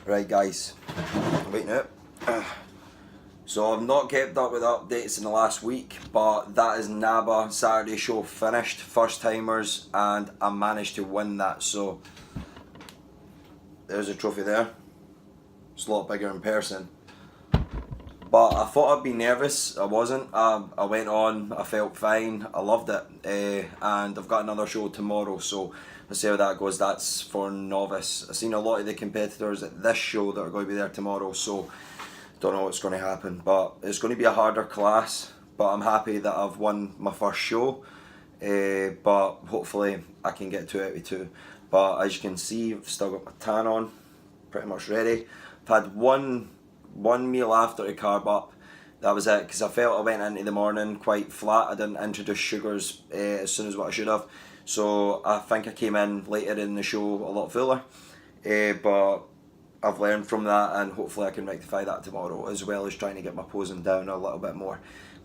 Right guys, wait now. So I've not kept up with updates in the last week, but that is NABBA Saturday show finished, first timers, and I managed to win that. So there's a trophy there. It's a lot bigger in person. But I thought I'd be nervous. I wasn't. I went on, I felt fine, I loved it. And I've got another show tomorrow, so we'll see how that goes. That's for novice. I've seen a lot of the competitors at this show that are going to be there tomorrow, so don't know what's going to happen. But it's going to be a harder class, but I'm happy that I've won my first show. But hopefully I can get 2 out of 2. But as you can see, I've still got my tan on, pretty much ready. I've had one meal after the carb up. That was it, because I felt I went into the morning quite flat. I didn't introduce sugars as soon as what I should have, so I think I came in later in the show a lot fuller, but I've learned from that, and hopefully I can rectify that tomorrow, as well as trying to get my posing down a little bit more.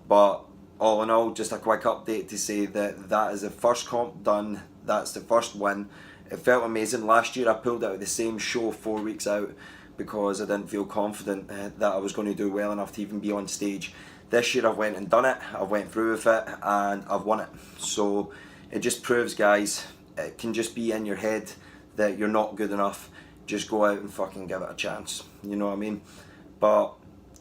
But all in all, just a quick update to say that that is the first comp done. That's the first win. It felt amazing. Last year I pulled out of the same show 4 weeks out because I didn't feel confident that I was going to do well enough to even be on stage. This year I've went and done it, I've went through with it, and I've won it. So it just proves, guys, it can just be in your head that you're not good enough. Just go out and fucking give it a chance, you know what I mean? But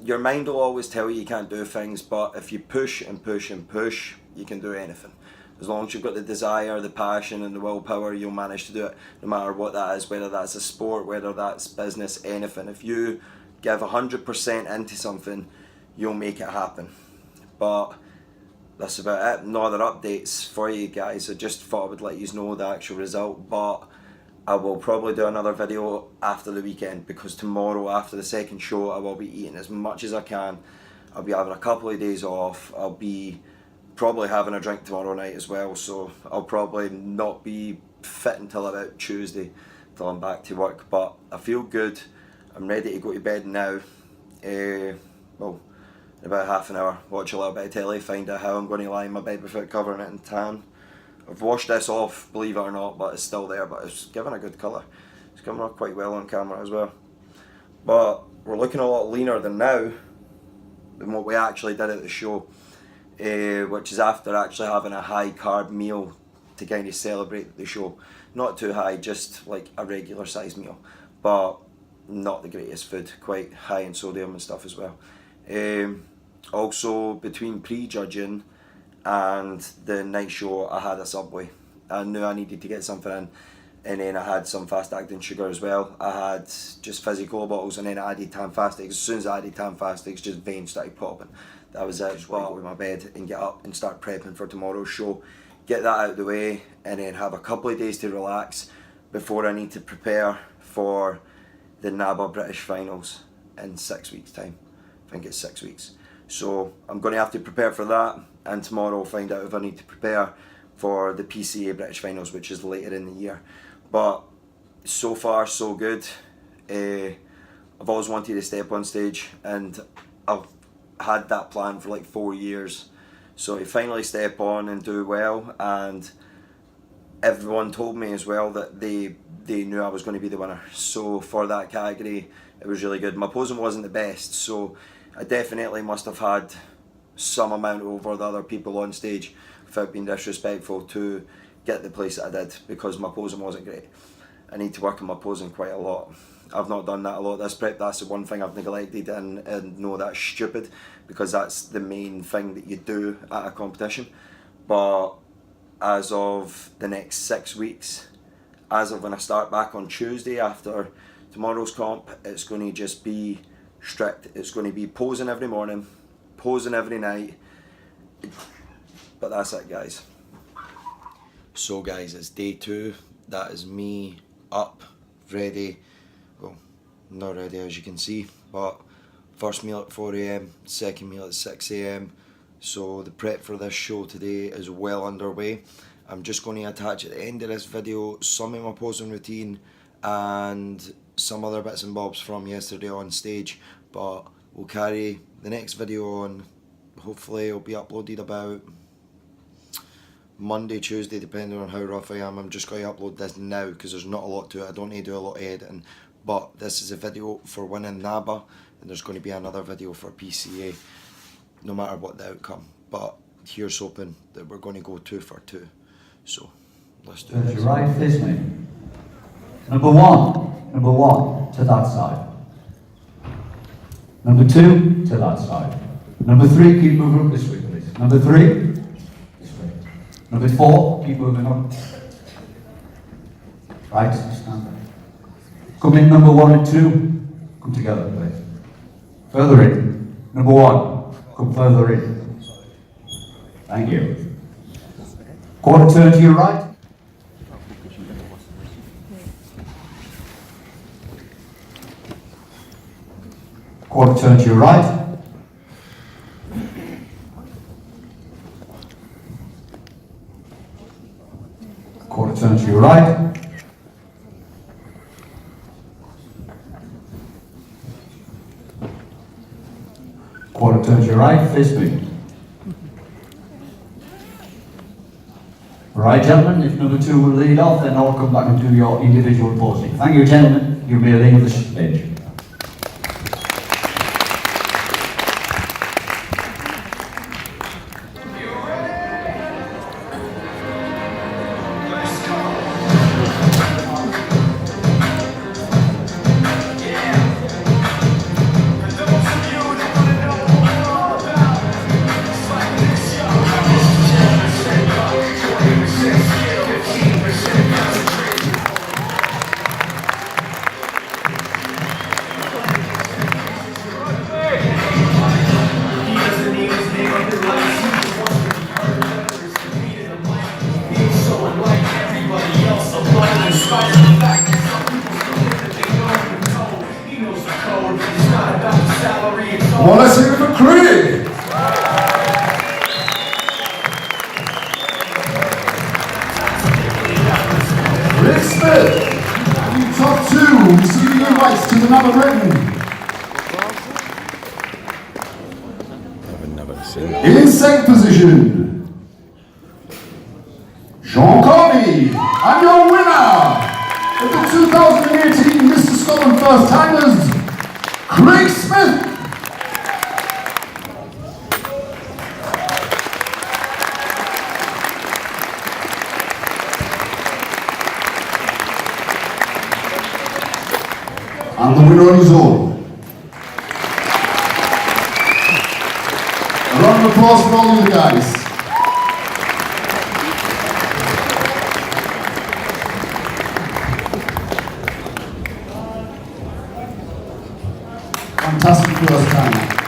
your mind will always tell you can't do things, but if you push and push and push, you can do anything. As long as you've got the desire, the passion and the willpower, you'll manage to do it, no matter what that is, whether that's a sport, whether that's business, anything. If you give 100% into something, you'll make it happen. But that's about it. No other updates for you guys. I just thought I would let you know the actual result, but I will probably do another video after the weekend, because tomorrow after the second show I will be eating as much as I can. I'll be having a couple of days off. I'll be probably having a drink tomorrow night as well, so I'll probably not be fit until about Tuesday, till I'm back to work. But I feel good. I'm ready to go to bed now. Well, in about half an hour, watch a little bit of telly, find out how I'm going to lie in my bed without covering it in tan. I've washed this off, believe it or not, but it's still there, but it's given a good colour. It's coming off quite well on camera as well. But we're looking a lot leaner than now than what we actually did at the show. Which is after actually having a high carb meal to kind of celebrate the show. Not too high, just like a regular size meal, but not the greatest food, quite high in sodium and stuff as well. Also, between pre-judging and the night show, I had a Subway. I knew I needed to get something in, and then I had some fast acting sugar as well. I had just fizzy cola bottles, and then I added Tan-Fastics. As soon as I added Tan-Fastics, just veins started popping. That was it. Just go to my bed and get up and start prepping for tomorrow's show. Get that out of the way, and then have a couple of days to relax before I need to prepare for the NABBA British Finals in 6 weeks' time. I think it's 6 weeks. So I'm going to have to prepare for that, and tomorrow I'll find out if I need to prepare for the PCA British Finals, which is later in the year. But so far so good. I've always wanted to step on stage, and I've had that plan for like 4 years. So to finally step on and do well, and everyone told me as well that they knew I was going to be the winner. So for that category, it was really good. My posing wasn't the best, so I definitely must have had some amount over the other people on stage, without being disrespectful, to get the place that I did, because my posing wasn't great. I need to work on my posing quite a lot. I've not done that a lot this prep. That's the one thing I've neglected, and know that's stupid, because that's the main thing that you do at a competition. But as of the next 6 weeks, as of when I start back on Tuesday after tomorrow's comp, it's going to just be strict. It's going to be posing every morning, posing every night. But that's it, guys. So guys, it's day 2. That is me up, ready. Well, not ready as you can see, but first meal at 4 AM, second meal at 6 AM. So the prep for this show today is well underway. I'm just going to attach at the end of this video some of my posing routine and some other bits and bobs from yesterday on stage, but we'll carry the next video on. Hopefully it'll be uploaded about Monday, Tuesday, depending on how rough I am. I'm just going to upload this now because there's not a lot to it. I don't need to do a lot of editing, but this is a video for winning NABBA, and there's going to be another video for PCA, no matter what the outcome. But here's hoping that we're going to go 2 for 2. So let's do this. Right, face me. Number one to that side. Number 2 to that side. Number 3, keep moving up this way, please. Number 3, this way. Number 4, keep moving up. Right, stand there. Come in number 1 and 2. Come together, please. Further in. Number 1, come further in. Thank you. Quarter turn to your right. Quarter turn to your right. Quarter turn to your right. Quarter turn to your right, face me. Right, gentlemen, if number 2 will lead off, then I'll come back and do your individual posing. Thank you, gentlemen. You may leave the stage. Well, let's hear it for Craig. Rick Smith, you top 2, receiving invites to the NABBA ring. I've never seen it. In second position, Sean Corney, and your winner of the 2018 Mr. Scotland First Timers, Craig Smith. And the winner on his own. A round of applause for all you guys. Fantastic first time.